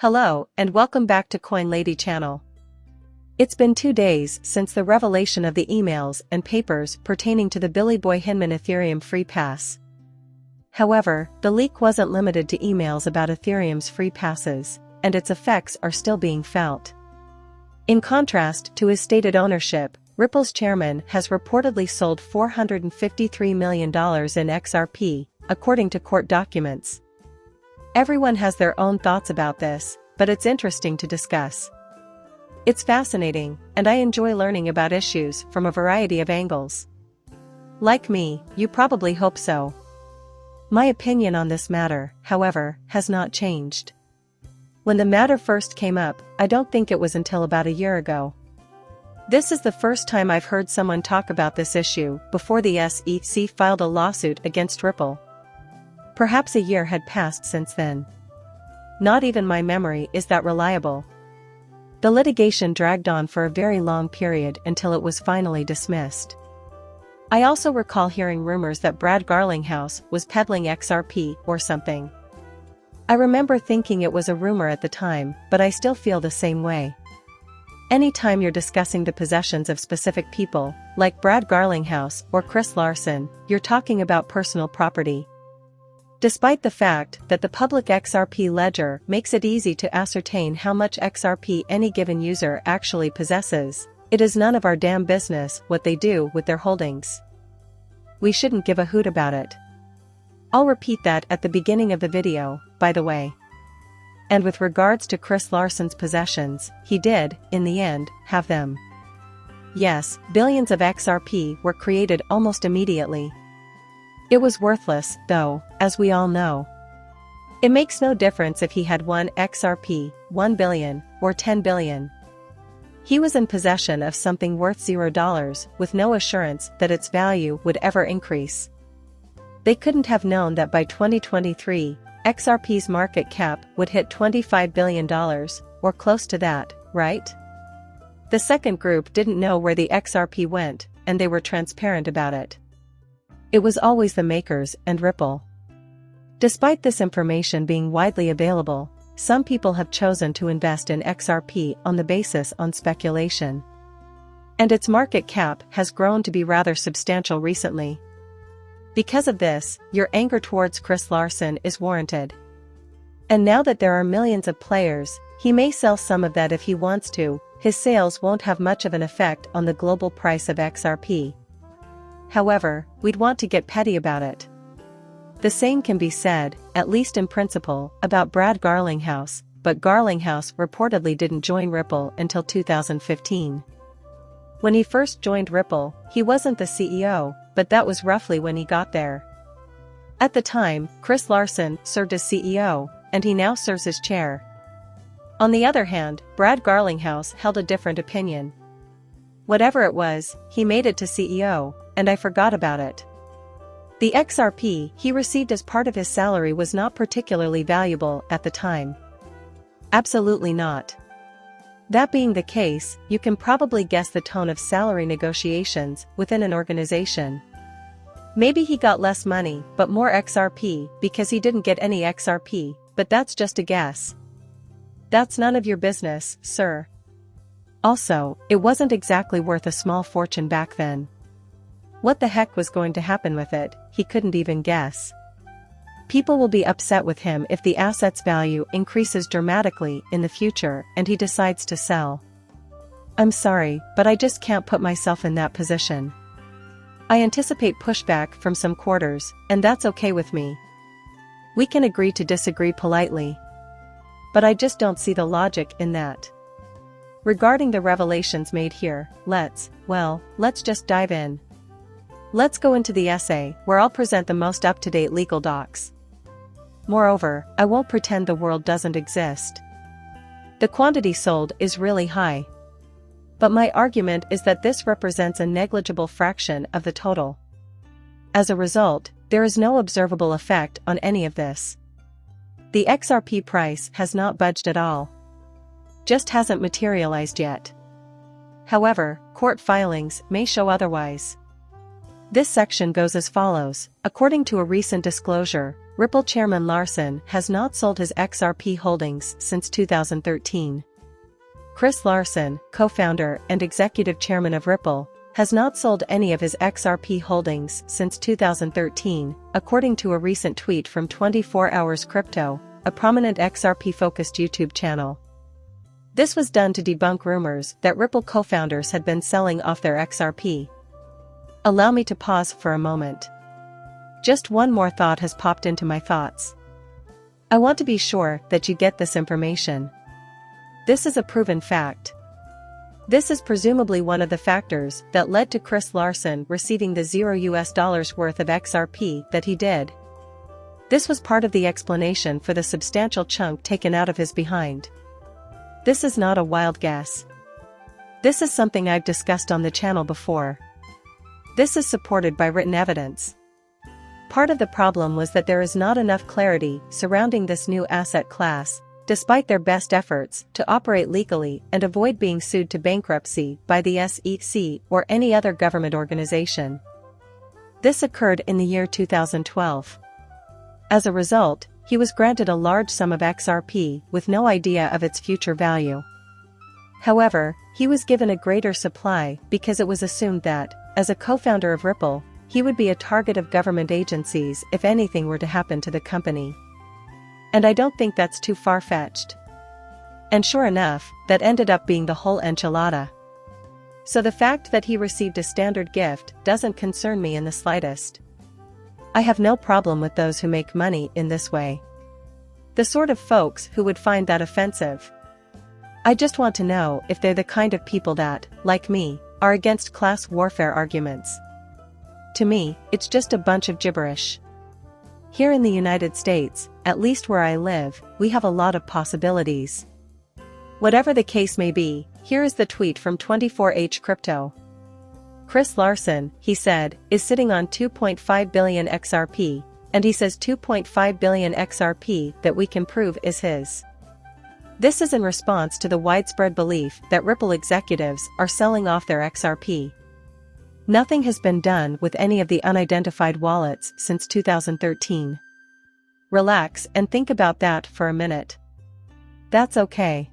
Hello, and welcome back to Coin Lady channel. It's been 2 days since the revelation of the emails and papers pertaining to the Billy Boy Hinman Ethereum free pass. However, the leak wasn't limited to emails about Ethereum's free passes, and its effects are still being felt. In contrast to his stated ownership, Ripple's chairman has reportedly sold $453 million in XRP, according to court documents. Everyone has their own thoughts about this, but it's interesting to discuss. It's fascinating, and I enjoy learning about issues from a variety of angles. Like me, you probably hope so. My opinion on this matter, however, has not changed. When the matter first came up, I don't think it was until about a year ago. This is the first time I've heard someone talk about this issue before the SEC filed a lawsuit against Ripple. Perhaps a year had passed since then. Not even my memory is that reliable. The litigation dragged on for a very long period until it was finally dismissed. I also recall hearing rumors that Brad Garlinghouse was peddling XRP or something. I remember thinking it was a rumor at the time, but I still feel the same way. Anytime you're discussing the possessions of specific people, like Brad Garlinghouse or Chris Larsen, you're talking about personal property. Despite the fact that the public XRP ledger makes it easy to ascertain how much XRP any given user actually possesses, it is none of our damn business what they do with their holdings. We shouldn't give a hoot about it. I'll repeat that at the beginning of the video, by the way. And with regards to Chris Larsen's possessions, he did, in the end, have them. Yes, billions of XRP were created almost immediately. It was worthless, though, as we all know. It makes no difference if he had 1 XRP, 1 billion, or 10 billion. He was in possession of something worth $0 with no assurance that its value would ever increase. They couldn't have known that by 2023, XRP's market cap would hit $25 billion, or close to that, right? The second group didn't know where the XRP went, and they were transparent about it. It was always the makers and Ripple. Despite this information being widely available, some people have chosen to invest in XRP on the basis on speculation. And its market cap has grown to be rather substantial recently. Because of this, your anger towards Chris Larsen is warranted. And now that there are millions of players, he may sell some of that if he wants to. His sales won't have much of an effect on the global price of XRP. However, we'd want to get petty about it. The same can be said, at least in principle, about Brad Garlinghouse, but Garlinghouse reportedly didn't join Ripple until 2015. When he first joined Ripple, he wasn't the CEO, but that was roughly when he got there. At the time, Chris Larsen served as CEO, and he now serves as chair. On the other hand, Brad Garlinghouse held a different opinion. Whatever it was, he made it to CEO, and I forgot about it. The XRP he received as part of his salary was not particularly valuable at the time. Absolutely not. That being the case, you can probably guess the tone of salary negotiations within an organization. Maybe he got less money but more XRP because he didn't get any XRP, but that's just a guess. That's none of your business, sir. Also, it wasn't exactly worth a small fortune back then. What the heck was going to happen with it, he couldn't even guess. People will be upset with him if the asset's value increases dramatically in the future and he decides to sell. I'm sorry, but I just can't put myself in that position. I anticipate pushback from some quarters, and that's okay with me. We can agree to disagree politely. But I just don't see the logic in that. Regarding the revelations made here, let's just dive in. Let's go into the essay, where I'll present the most up-to-date legal docs. Moreover, I won't pretend the world doesn't exist. The quantity sold is really high. But my argument is that this represents a negligible fraction of the total. As a result, there is no observable effect on any of this. The XRP price has not budged at all. Just hasn't materialized yet. However, court filings may show otherwise. This section goes as follows. According to a recent disclosure, Ripple chairman Larsen has not sold his XRP holdings since 2013. Chris Larsen, co-founder and executive chairman of Ripple, has not sold any of his XRP holdings since 2013, according to a recent tweet from 24 Hours Crypto, a prominent XRP-focused YouTube channel. This was done to debunk rumors that Ripple co-founders had been selling off their XRP. Allow me to pause for a moment. Just one more thought has popped into my thoughts. I want to be sure that you get this information. This is a proven fact. This is presumably one of the factors that led to Chris Larsen receiving the $0 worth of XRP that he did. This was part of the explanation for the substantial chunk taken out of his behind. This is not a wild guess. This is something I've discussed on the channel before. This is supported by written evidence. Part of the problem was that there is not enough clarity surrounding this new asset class, despite their best efforts to operate legally and avoid being sued to bankruptcy by the SEC or any other government organization. This occurred in the year 2012. As a result, he was granted a large sum of XRP with no idea of its future value. However, he was given a greater supply because it was assumed that, as a co-founder of Ripple, he would be a target of government agencies if anything were to happen to the company. And I don't think that's too far-fetched. And sure enough, that ended up being the whole enchilada. So the fact that he received a standard gift doesn't concern me in the slightest. I have no problem with those who make money in this way. The sort of folks who would find that offensive. I just want to know if they're the kind of people that, like me, are against class warfare arguments. To me, it's just a bunch of gibberish. Here in the United States, at least where I live, we have a lot of possibilities. Whatever the case may be, here is the tweet from 24H Crypto. Chris Larsen, he said, is sitting on 2.5 billion XRP, and he says 2.5 billion XRP that we can prove is his. This is in response to the widespread belief that Ripple executives are selling off their XRP. Nothing has been done with any of the unidentified wallets since 2013. Relax and think about that for a minute. That's okay.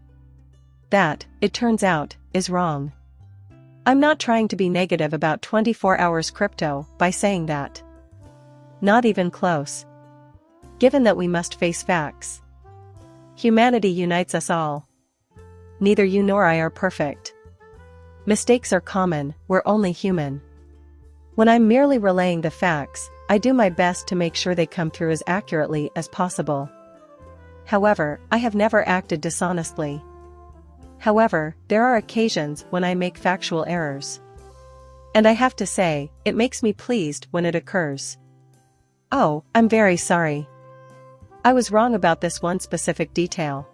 That, it turns out, is wrong. I'm not trying to be negative about 24 Hours Crypto by saying that. Not even close. Given that we must face facts. Humanity unites us all. Neither you nor I are perfect. Mistakes are common, we're only human. When I'm merely relaying the facts, I do my best to make sure they come through as accurately as possible. However, I have never acted dishonestly. However, there are occasions when I make factual errors. And I have to say, it makes me pleased when it occurs. Oh, I'm very sorry. I was wrong about this one specific detail.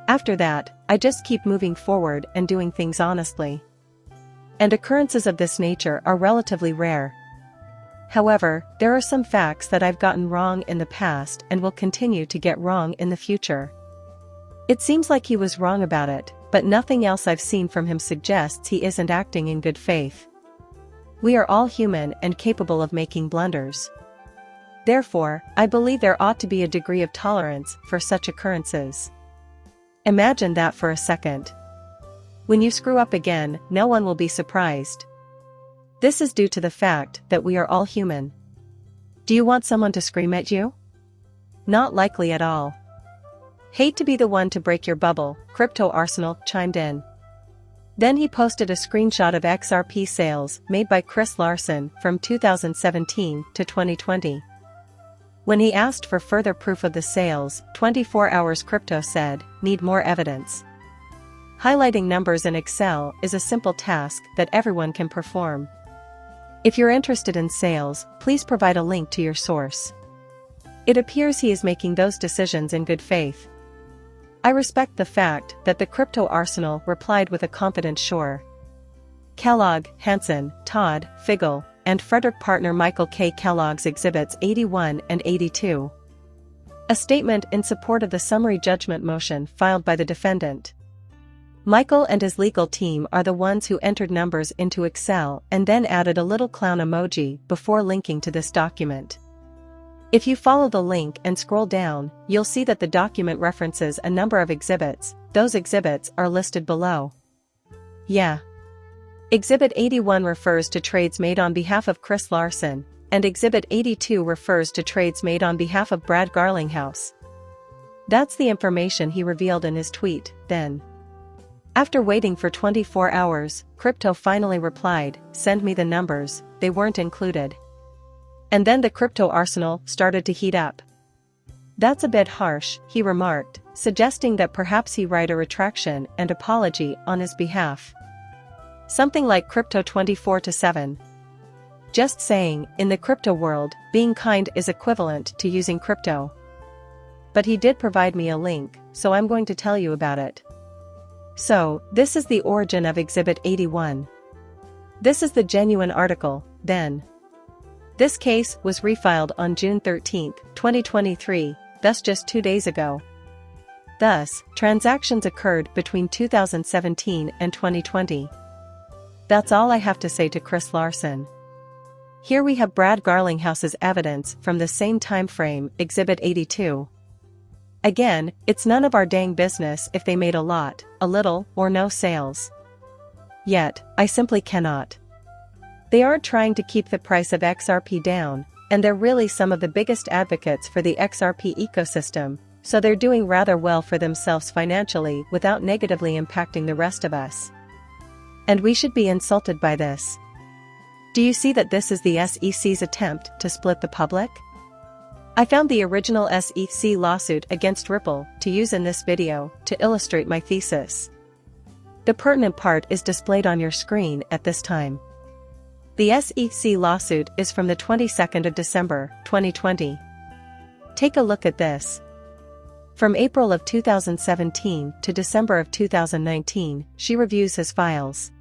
After that, I just keep moving forward and doing things honestly. And occurrences of this nature are relatively rare. However, there are some facts that I've gotten wrong in the past and will continue to get wrong in the future. It seems like he was wrong about it, but nothing else I've seen from him suggests he isn't acting in good faith. We are all human and capable of making blunders. Therefore, I believe there ought to be a degree of tolerance for such occurrences. Imagine that for a second. When you screw up again, no one will be surprised. This is due to the fact that we are all human. Do you want someone to scream at you? Not likely at all. Hate to be the one to break your bubble, Crypto Arsenal chimed in. Then he posted a screenshot of XRP sales made by Chris Larsen from 2017 to 2020. When he asked for further proof of the sales, 24 Hours Crypto said, "Need more evidence." Highlighting numbers in Excel is a simple task that everyone can perform. If you're interested in sales, please provide a link to your source. It appears he is making those decisions in good faith. I respect the fact that the Crypto Arsenal replied with a confident sure. Kellogg, Hansen, Todd, Figel, and Frederick partner Michael K. Kellogg's Exhibits 81 and 82. A statement in support of the summary judgment motion filed by the defendant. Michael and his legal team are the ones who entered numbers into Excel and then added a little clown emoji before linking to this document. If you follow the link and scroll down, you'll see that the document references a number of exhibits. Those exhibits are listed below. Yeah. Exhibit 81 refers to trades made on behalf of Chris Larson, and Exhibit 82 refers to trades made on behalf of Brad Garlinghouse. That's the information he revealed in his tweet, then. After waiting for 24 hours, crypto finally replied, "Send me the numbers, they weren't included." And then the crypto arsenal started to heat up. "That's a bit harsh," he remarked, suggesting that perhaps he write a retraction and apology on his behalf. Something like crypto 24/7. Just saying, in the crypto world, being kind is equivalent to using crypto. But he did provide me a link, so I'm going to tell you about it. So, this is the origin of Exhibit 81. This is the genuine article, then. This case was refiled on June 13, 2023, thus just 2 days ago. Thus, transactions occurred between 2017 and 2020. That's all I have to say to Chris Larson. Here we have Brad Garlinghouse's evidence from the same time frame, Exhibit 82. Again, it's none of our dang business if they made a lot, a little, or no sales. Yet, I simply cannot. They aren't trying to keep the price of XRP down, and they're really some of the biggest advocates for the XRP ecosystem, so they're doing rather well for themselves financially without negatively impacting the rest of us. And we should be insulted by this. Do you see that this is the SEC's attempt to split the public? I found the original SEC lawsuit against Ripple to use in this video to illustrate my thesis. The pertinent part is displayed on your screen at this time. The SEC lawsuit is from the 22nd of December, 2020. Take a look at this. From April of 2017 to December of 2019, she reviews his files.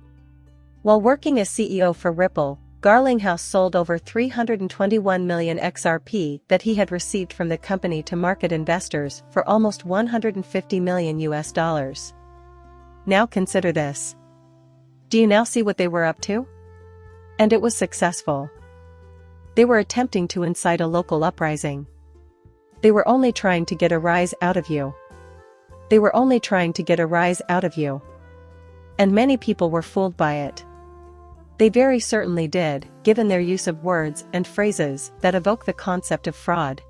While working as CEO for Ripple, Garlinghouse sold over 321 million XRP that he had received from the company to market investors for almost $150 million US. Now consider this. Do you now see what they were up to? And it was successful. They were attempting to incite a local uprising. They were only trying to get a rise out of you. They were only trying to get a rise out of you. And many people were fooled by it. They very certainly did, given their use of words and phrases that evoke the concept of fraud.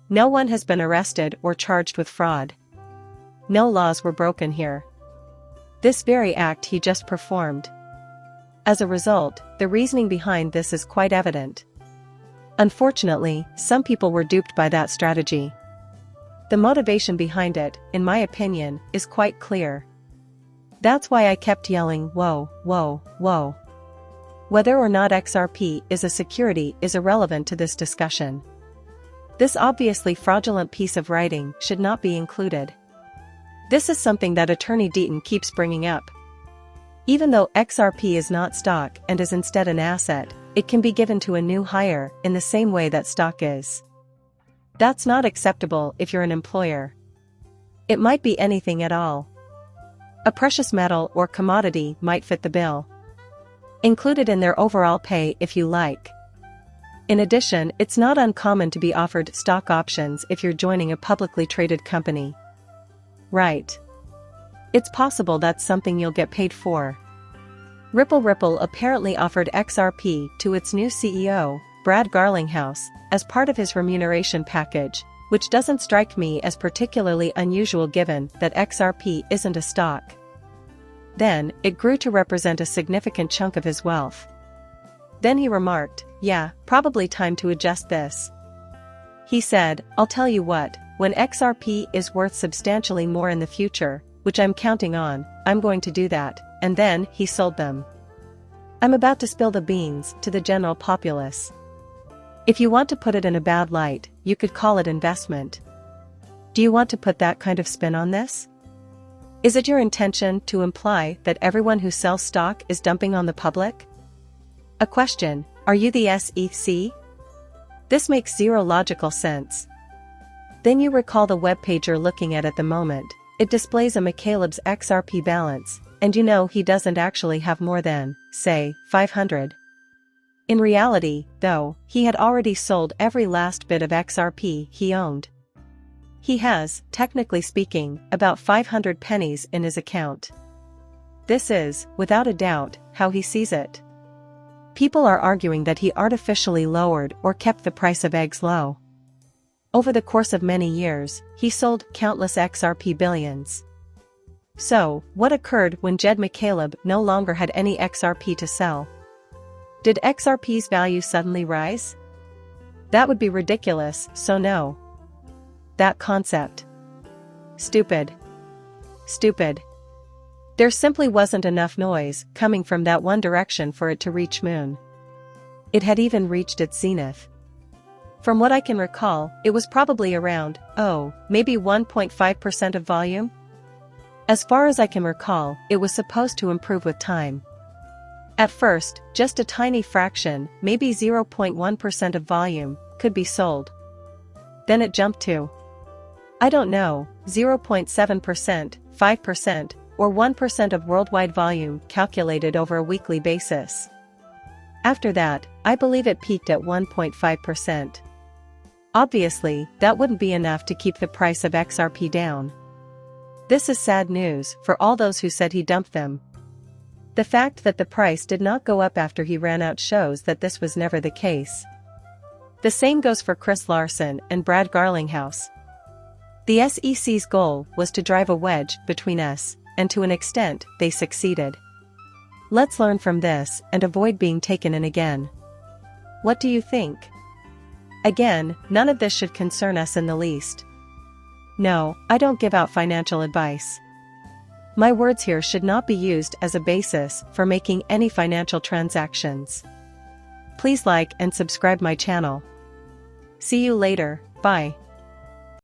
No one has been arrested or charged with fraud. No laws were broken here. This very act he just performed. As a result, the reasoning behind this is quite evident. Unfortunately, some people were duped by that strategy. The motivation behind it, in my opinion, is quite clear. That's why I kept yelling, "Whoa, whoa, whoa." Whether or not XRP is a security is irrelevant to this discussion. This obviously fraudulent piece of writing should not be included. This is something that Attorney Deaton keeps bringing up. Even though XRP is not stock and is instead an asset, it can be given to a new hire in the same way that stock is. That's not acceptable if you're an employer. It might be anything at all. A precious metal or commodity might fit the bill. Included in their overall pay if you like. In addition, it's not uncommon to be offered stock options if you're joining a publicly traded company. Right. It's possible that's something you'll get paid for. Ripple apparently offered XRP to its new CEO, Brad Garlinghouse, as part of his remuneration package, which doesn't strike me as particularly unusual given that XRP isn't a stock. Then, it grew to represent a significant chunk of his wealth. Then he remarked, "Yeah, probably time to adjust this." He said, "I'll tell you what, when XRP is worth substantially more in the future, which I'm counting on, I'm going to do that," and then he sold them. I'm about to spill the beans to the general populace. If you want to put it in a bad light, you could call it investment. Do you want to put that kind of spin on this? Is it your intention to imply that everyone who sells stock is dumping on the public? A question, are you the SEC? This makes zero logical sense. Then you recall the webpage you're looking at the moment, It displays a McCaleb's XRP balance, and you know he doesn't actually have more than, say, 500. In reality, though, he had already sold every last bit of XRP he owned. He has, technically speaking, about 500 pennies in his account. This is, without a doubt, how he sees it. People are arguing that he artificially lowered or kept the price of eggs low. Over the course of many years, he sold countless XRP billions. So, what occurred when Jed McCaleb no longer had any XRP to sell? Did XRP's value suddenly rise? That would be ridiculous, so no. That concept. Stupid. Stupid. There simply wasn't enough noise coming from that one direction for it to reach moon. It had even reached its zenith. From what I can recall, it was probably around, maybe 1.5% of volume? As far as I can recall, it was supposed to improve with time. At first, just a tiny fraction, maybe 0.1% of volume, could be sold. Then it jumped to, I don't know, 0.7%, 5%, or 1% of worldwide volume calculated over a weekly basis. After that, I believe it peaked at 1.5%. Obviously, that wouldn't be enough to keep the price of XRP down. This is sad news for all those who said he dumped them. The fact that the price did not go up after he ran out shows that this was never the case. The same goes for Chris Larson and Brad Garlinghouse. The SEC's goal was to drive a wedge between us, and to an extent, they succeeded. Let's learn from this and avoid being taken in again. What do you think? Again, none of this should concern us in the least. No, I don't give out financial advice. My words here should not be used as a basis for making any financial transactions. Please like and subscribe my channel. See you later, bye.